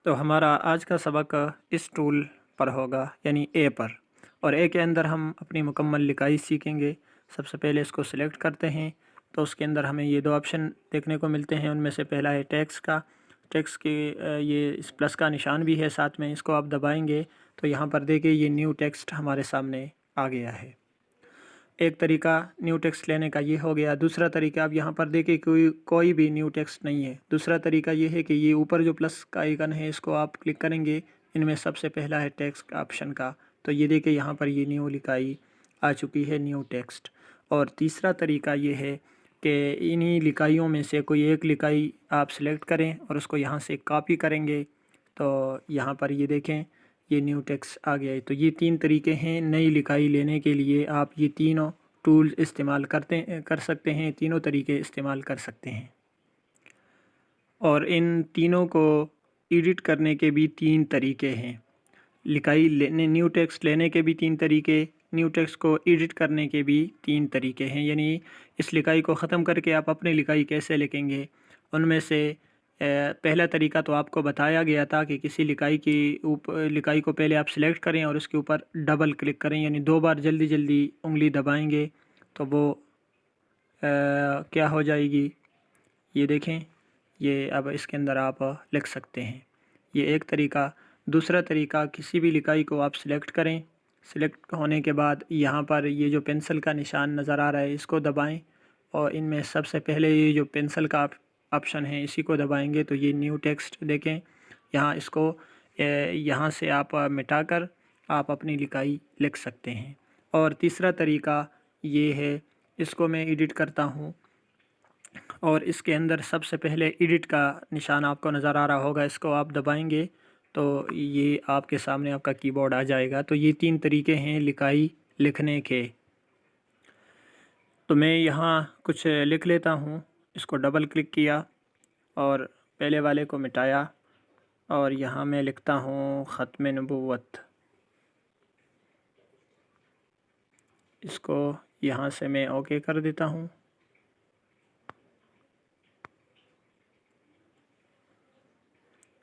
تو ہمارا آج کا سبق اس ٹول پر ہوگا، یعنی اے پر، اور اے کے اندر ہم اپنی مکمل لکائی سیکھیں گے۔ سب سے پہلے اس کو سلیکٹ کرتے ہیں تو اس کے اندر ہمیں یہ دو آپشن دیکھنے کو ملتے ہیں۔ ان میں سے پہلا ہے ٹیکس کا، ٹیکس کے یہ اس پلس کا نشان بھی ہے ساتھ میں، اس کو آپ دبائیں گے تو یہاں پر دیکھیں یہ نیو ٹیکسٹ ہمارے سامنے آ گیا ہے۔ ایک طریقہ نیو ٹیکسٹ لینے کا یہ ہو گیا۔ دوسرا طریقہ اب یہاں پر دیکھیں کوئی بھی نیو ٹیکسٹ نہیں ہے۔ دوسرا طریقہ یہ ہے کہ یہ اوپر جو پلس کا آئیکن ہے اس کو آپ کلک کریں گے، ان میں سب سے پہلا ہے ٹیکسٹ کا آپشن کا، تو یہ دیکھیں یہاں پر یہ نیو لکائی آ چکی ہے، نیو ٹیکسٹ۔ اور تیسرا طریقہ یہ ہے کہ انہی لکائیوں میں سے کوئی ایک لکائی آپ سلیکٹ کریں اور اس کو یہاں سے کاپی کریں گے تو یہاں پر یہ دیکھیں یہ نیو ٹیکسٹ آ گیا ہے۔ تو یہ تین طریقے ہیں نئی لکائی لینے کے لیے، آپ یہ تینوں ٹولز استعمال کر سکتے ہیں، تینوں طریقے استعمال کر سکتے ہیں۔ اور ان تینوں کو ایڈٹ کرنے کے بھی تین طریقے ہیں۔ لکائی لینے، نیو ٹیکسٹ لینے کے بھی تین طریقے، نیو ٹیکسٹ کو ایڈٹ کرنے کے بھی تین طریقے ہیں، یعنی اس لکائی کو ختم کر کے آپ اپنی لکائی کیسے لکھیں گے۔ ان میں سے پہلا طریقہ تو آپ کو بتایا گیا تھا کہ کسی لکائی کو پہلے آپ سلیکٹ کریں اور اس کے اوپر ڈبل کلک کریں، یعنی دو بار جلدی جلدی انگلی دبائیں گے تو وہ کیا ہو جائے گی، یہ دیکھیں یہ اب اس کے اندر آپ لکھ سکتے ہیں، یہ ایک طریقہ۔ دوسرا طریقہ کسی بھی لکائی کو آپ سلیکٹ کریں، سلیکٹ ہونے کے بعد یہاں پر یہ جو پنسل کا نشان نظر آ رہا ہے اس کو دبائیں، اور ان میں سب سے پہلے یہ جو پنسل کا آپشن ہے اسی کو دبائیں گے تو یہ نیو ٹیکسٹ دیکھیں یہاں، اس کو یہاں سے آپ مٹا کر آپ اپنی لکائی لکھ سکتے ہیں۔ اور تیسرا طریقہ یہ ہے، اس کو میں ایڈٹ کرتا ہوں اور اس کے اندر سب سے پہلے ایڈٹ کا نشان آپ کو نظر آ رہا ہوگا، اس کو آپ دبائیں گے تو یہ آپ کے سامنے آپ کا کی بورڈ آ جائے گا۔ تو یہ تین طریقے ہیں لکائی لکھنے کے۔ تو میں یہاں کچھ لکھ لیتا ہوں، اس کو ڈبل کلک کیا اور پہلے والے کو مٹایا، اور یہاں میں لکھتا ہوں ختم نبوت۔ اس کو یہاں سے میں اوکے کر دیتا ہوں،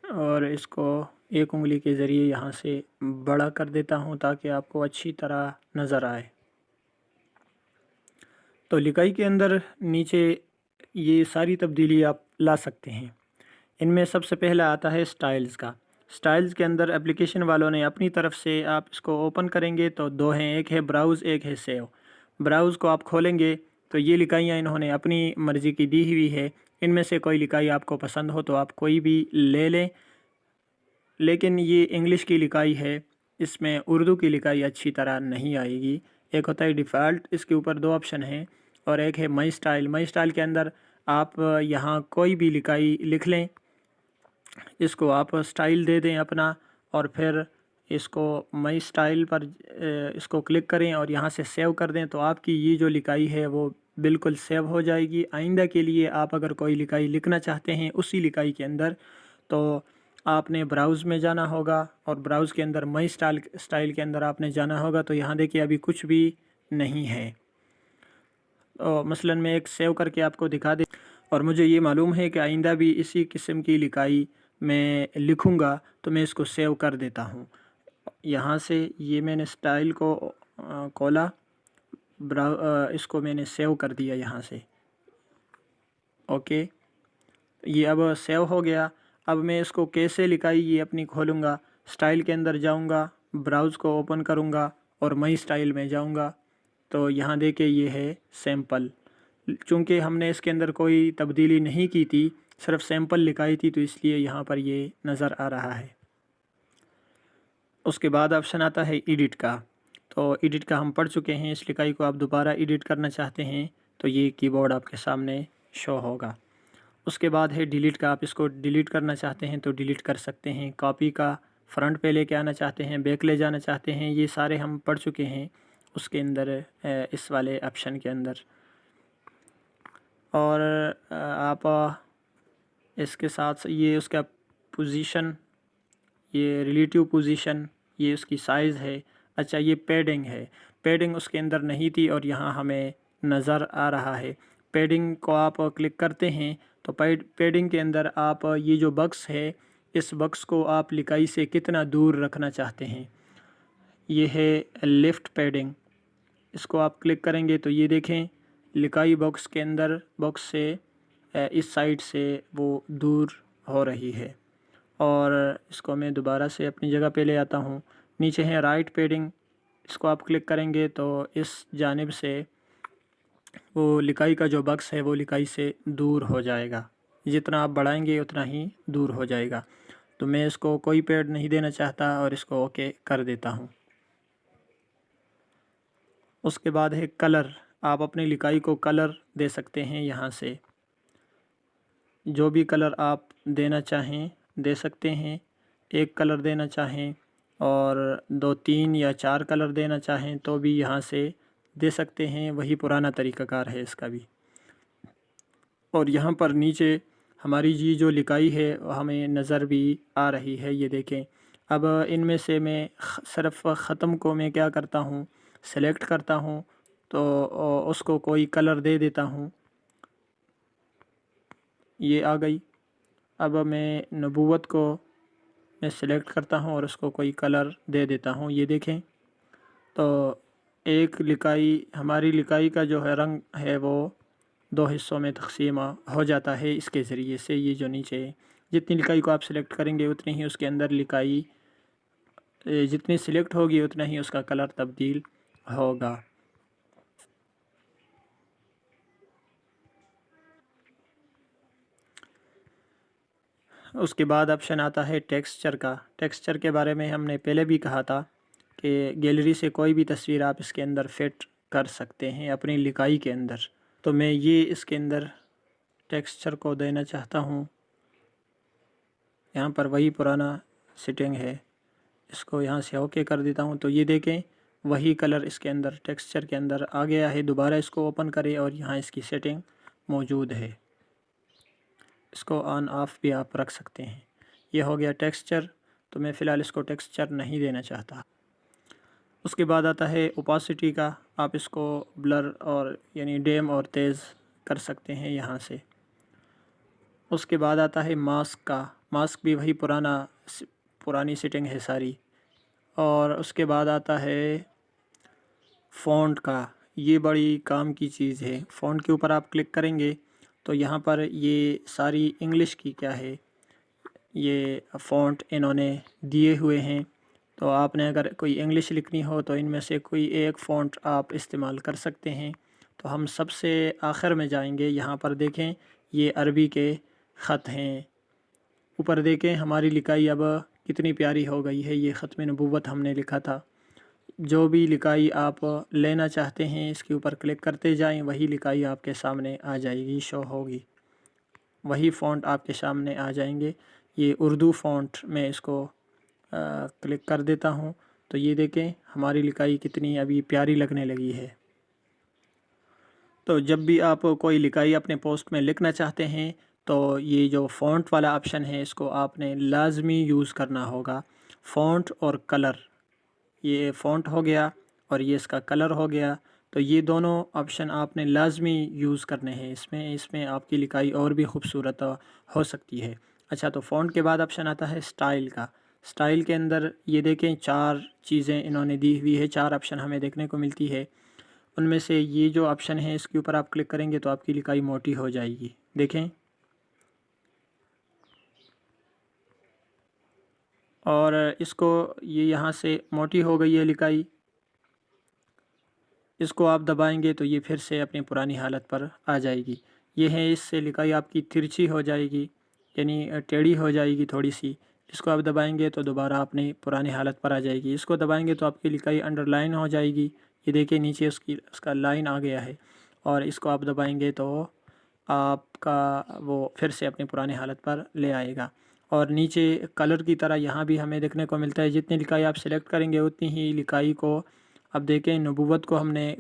اور اس کو ایک انگلی کے ذریعے یہاں سے بڑا کر دیتا ہوں تاکہ آپ کو اچھی طرح نظر آئے۔ تو لکائی کے اندر نیچے یہ ساری تبدیلی آپ لا سکتے ہیں۔ ان میں سب سے پہلا آتا ہے سٹائلز کا۔ سٹائلز کے اندر اپلیکیشن والوں نے اپنی طرف سے، آپ اس کو اوپن کریں گے تو دو ہیں، ایک ہے براؤز، ایک ہے سیو۔ براؤز کو آپ کھولیں گے تو یہ لکائیاں انہوں نے اپنی مرضی کی دی ہوئی ہے، ان میں سے کوئی لکائی آپ کو پسند ہو تو آپ کوئی بھی لے لیں، لیکن یہ انگلش کی لکائی ہے، اس میں اردو کی لکائی اچھی طرح نہیں آئے گی۔ ایک ہوتا ہے ڈیفالٹ، اس کے اوپر دو آپشن ہیں، اور ایک ہے مائی سٹائل۔ مائی سٹائل کے اندر آپ یہاں کوئی بھی لکائی لکھ لیں، اس کو آپ سٹائل دے دیں اپنا، اور پھر اس کو مائی سٹائل پر اس کو کلک کریں اور یہاں سے سیو کر دیں تو آپ کی یہ جو لکائی ہے وہ بالکل سیو ہو جائے گی۔ آئندہ کے لیے آپ اگر کوئی لکائی لکھنا چاہتے ہیں اسی لکائی کے اندر تو آپ نے براؤز میں جانا ہوگا، اور براؤز کے اندر مائی سٹائل کے اندر آپ نے جانا ہوگا، تو یہاں دیکھیں ابھی کچھ بھی نہیں ہے۔ مثلا میں ایک سیو کر کے آپ کو دکھا دیں، اور مجھے یہ معلوم ہے کہ آئندہ بھی اسی قسم کی لکائی میں لکھوں گا تو میں اس کو سیو کر دیتا ہوں۔ یہاں سے یہ میں نے سٹائل کو کھولا، اس کو میں نے سیو کر دیا یہاں سے، اوکے، یہ اب سیو ہو گیا۔ اب میں اس کو کیسے لکائی یہ اپنی کھولوں گا، سٹائل کے اندر جاؤں گا، براؤز کو اوپن کروں گا اور مائی سٹائل میں جاؤں گا، تو یہاں دیکھیں یہ ہے سیمپل۔ چونکہ ہم نے اس کے اندر کوئی تبدیلی نہیں کی تھی، صرف سیمپل لکائی تھی، تو اس لیے یہاں پر یہ نظر آ رہا ہے۔ اس کے بعد آپشن آتا ہے ایڈٹ کا۔ تو ایڈٹ کا ہم پڑھ چکے ہیں، اس لکائی کو آپ دوبارہ ایڈٹ کرنا چاہتے ہیں تو یہ کی بورڈ آپ کے سامنے شو ہوگا۔ اس کے بعد ہے ڈیلیٹ کا، آپ اس کو ڈیلیٹ کرنا چاہتے ہیں تو ڈیلیٹ کر سکتے ہیں۔ کاپی کا، فرنٹ پہ لے کے آنا چاہتے ہیں، بیک لے جانا چاہتے ہیں، یہ سارے ہم پڑھ چکے ہیں اس کے اندر، اس والے آپشن کے اندر۔ اور آپ اس کے ساتھ یہ اس کا پوزیشن، یہ ریلیٹیو پوزیشن، یہ اس کی سائز ہے۔ اچھا، یہ پیڈنگ ہے، پیڈنگ اس کے اندر نہیں تھی اور یہاں ہمیں نظر آ رہا ہے۔ پیڈنگ کو آپ کلک کرتے ہیں تو پیڈنگ کے اندر آپ یہ جو باکس ہے اس بکس کو آپ لکائی سے کتنا دور رکھنا چاہتے ہیں۔ یہ ہے لیفٹ پیڈنگ، اس کو آپ کلک کریں گے تو یہ دیکھیں لکائی باکس کے اندر باکس سے اس سائڈ سے وہ دور ہو رہی ہے۔ اور اس کو میں دوبارہ سے اپنی جگہ پہ لے آتا ہوں۔ نیچے ہے رائٹ پیڈنگ، اس کو آپ کلک کریں گے تو اس جانب سے وہ لکائی کا جو باکس ہے وہ لکائی سے دور ہو جائے گا، جتنا آپ بڑھائیں گے اتنا ہی دور ہو جائے گا۔ تو میں اس کو کوئی پیڈ نہیں دینا چاہتا اور اس کو اوکے کر دیتا ہوں۔ اس کے بعد ہے کلر، آپ اپنی لکائی کو کلر دے سکتے ہیں، یہاں سے جو بھی کلر آپ دینا چاہیں دے سکتے ہیں۔ ایک کلر دینا چاہیں اور 2 3 یا 4 کلر دینا چاہیں تو بھی یہاں سے دے سکتے ہیں، وہی پرانا طریقہ کار ہے اس کا بھی۔ اور یہاں پر نیچے ہماری جی جو لکائی ہے ہمیں نظر بھی آ رہی ہے، یہ دیکھیں۔ اب ان میں سے میں صرف ختم کو میں کیا کرتا ہوں، سلیکٹ کرتا ہوں تو اس کو کوئی کلر دے دیتا ہوں، یہ آ گئی۔ اب میں نبوت کو میں سلیکٹ کرتا ہوں اور اس کو کوئی کلر دے دیتا ہوں، یہ دیکھیں۔ تو ایک لکائی، ہماری لکائی کا جو ہے رنگ ہے وہ 2 حصوں میں تقسیم ہو جاتا ہے اس کے ذریعے سے۔ یہ جو نیچے جتنی لکائی کو آپ سلیکٹ کریں گے اتنی ہی اس کے اندر لکائی جتنی سلیکٹ ہوگی اتنا ہی اس کا کلر تبدیل ہوگا۔ اس کے بعد آپشن آتا ہے ٹیکسچر کا۔ ٹیکسچر کے بارے میں ہم نے پہلے بھی کہا تھا کہ گیلری سے کوئی بھی تصویر آپ اس کے اندر فٹ کر سکتے ہیں اپنی لکائی کے اندر۔ تو میں یہ اس کے اندر ٹیکسچر کو دینا چاہتا ہوں، یہاں پر وہی پرانا سیٹنگ ہے، اس کو یہاں سے اوکے کر دیتا ہوں تو یہ دیکھیں وہی کلر اس کے اندر ٹیکسچر کے اندر آ گیا ہے۔ دوبارہ اس کو اوپن کریں اور یہاں اس کی سیٹنگ موجود ہے، اس کو آن آف بھی آپ رکھ سکتے ہیں۔ یہ ہو گیا ٹیکسچر، تو میں فی الحال اس کو ٹیکسچر نہیں دینا چاہتا۔ اس کے بعد آتا ہے اوپاسٹی کا، آپ اس کو بلر اور یعنی ڈیم اور تیز کر سکتے ہیں یہاں سے۔ اس کے بعد آتا ہے ماسک کا، ماسک بھی وہی پرانی سیٹنگ ہے ساری۔ اور اس کے بعد آتا ہے فونٹ کا، یہ بڑی کام کی چیز ہے۔ فونٹ کے اوپر آپ کلک کریں گے تو یہاں پر یہ ساری انگلش کی کیا ہے، یہ فونٹ انہوں نے دیے ہوئے ہیں۔ تو آپ نے اگر کوئی انگلش لکھنی ہو تو ان میں سے کوئی ایک فونٹ آپ استعمال کر سکتے ہیں۔ تو ہم سب سے آخر میں جائیں گے، یہاں پر دیکھیں یہ عربی کے خط ہیں، اوپر دیکھیں ہماری لکائی اب کتنی پیاری ہو گئی ہے، یہ ختم نبوت ہم نے لکھا تھا۔ جو بھی لکائی آپ لینا چاہتے ہیں اس کے اوپر کلک کرتے جائیں، وہی لکائی آپ کے سامنے آ جائے گی، شو ہوگی، وہی فونٹ آپ کے سامنے آ جائیں گے۔ یہ اردو فونٹ میں اس کو کلک کر دیتا ہوں تو یہ دیکھیں ہماری لکائی کتنی ابھی پیاری لگنے لگی ہے۔ تو جب بھی آپ کوئی لکائی اپنے پوسٹ میں لکھنا چاہتے ہیں تو یہ جو فونٹ والا آپشن ہے اس کو آپ نے لازمی یوز کرنا ہوگا۔ فونٹ اور کلر، یہ فونٹ ہو گیا اور یہ اس کا کلر ہو گیا، تو یہ دونوں آپشن آپ نے لازمی یوز کرنے ہیں اس میں آپ کی لکائی اور بھی خوبصورت ہو سکتی ہے۔ اچھا، تو فونٹ کے بعد آپشن آتا ہے سٹائل کا۔ سٹائل کے اندر یہ دیکھیں 4 چیزیں انہوں نے دی ہوئی ہے، 4 آپشن ہمیں دیکھنے کو ملتی ہے۔ ان میں سے یہ جو آپشن ہے اس کے اوپر آپ کلک کریں گے تو آپ کی لکائی موٹی ہو جائے گی، دیکھیں۔ اور اس کو یہ یہاں سے موٹی ہو گئی ہے لکائی، اس کو آپ دبائیں گے تو یہ پھر سے اپنی پرانی حالت پر آ جائے گی۔ یہ ہے اس سے لکائی آپ کی ترچھی ہو جائے گی، یعنی ٹیڑھی ہو جائے گی تھوڑی سی۔ اس کو آپ دبائیں گے تو دوبارہ اپنی پرانی حالت پر آ جائے گی۔ اس کو دبائیں گے تو آپ کی لکائی انڈر لائن ہو جائے گی، یہ دیکھیں نیچے اس کا لائن آ گیا ہے۔ اور اس کو آپ دبائیں گے تو آپ کا وہ پھر سے اپنی پرانی حالت پر لے آئے گا۔ اور نیچے کلر کی طرح یہاں بھی ہمیں دیکھنے کو ملتا ہے، جتنی لکائی آپ سلیکٹ کریں گے اتنی ہی لکائی کو، اب دیکھیں نبوت کو ہم نے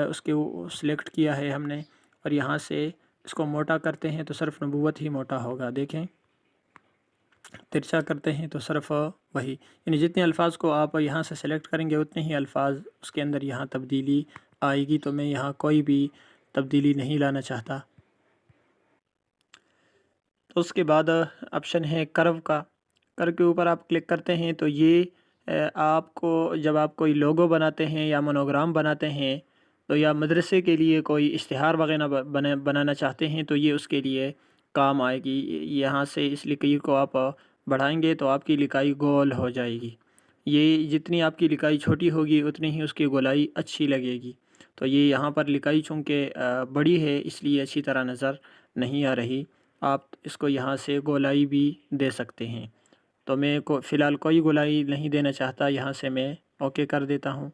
اس کے سلیکٹ کیا ہے ہم نے، اور یہاں سے اس کو موٹا کرتے ہیں تو صرف نبوت ہی موٹا ہوگا، دیکھیں ترچھا کرتے ہیں تو صرف وہی، یعنی جتنے الفاظ کو آپ یہاں سے سلیکٹ کریں گے اتنے ہی الفاظ اس کے اندر یہاں تبدیلی آئے گی۔ تو میں یہاں کوئی بھی تبدیلی نہیں لانا چاہتا۔ تو اس کے بعد آپشن ہے کرو کا۔ کر کے اوپر آپ کلک کرتے ہیں تو یہ آپ کو جب آپ کوئی لوگو بناتے ہیں یا مونوگرام بناتے ہیں تو یا مدرسے کے لیے کوئی اشتہار وغیرہ بنانا چاہتے ہیں تو یہ اس کے لیے کام آئے گی۔ یہاں سے اس لکیر کو آپ بڑھائیں گے تو آپ کی لکائی گول ہو جائے گی۔ یہ جتنی آپ کی لکائی چھوٹی ہوگی اتنی ہی اس کی گولائی اچھی لگے گی۔ تو یہ یہاں پر لکائی چونکہ بڑی ہے اس لیے اچھی طرح نظر نہیں آ رہی۔ آپ اس کو یہاں سے گولائی بھی دے سکتے ہیں۔ تو میں فی الحال کوئی گولائی نہیں دینا چاہتا، یہاں سے میں اوکے کر دیتا ہوں۔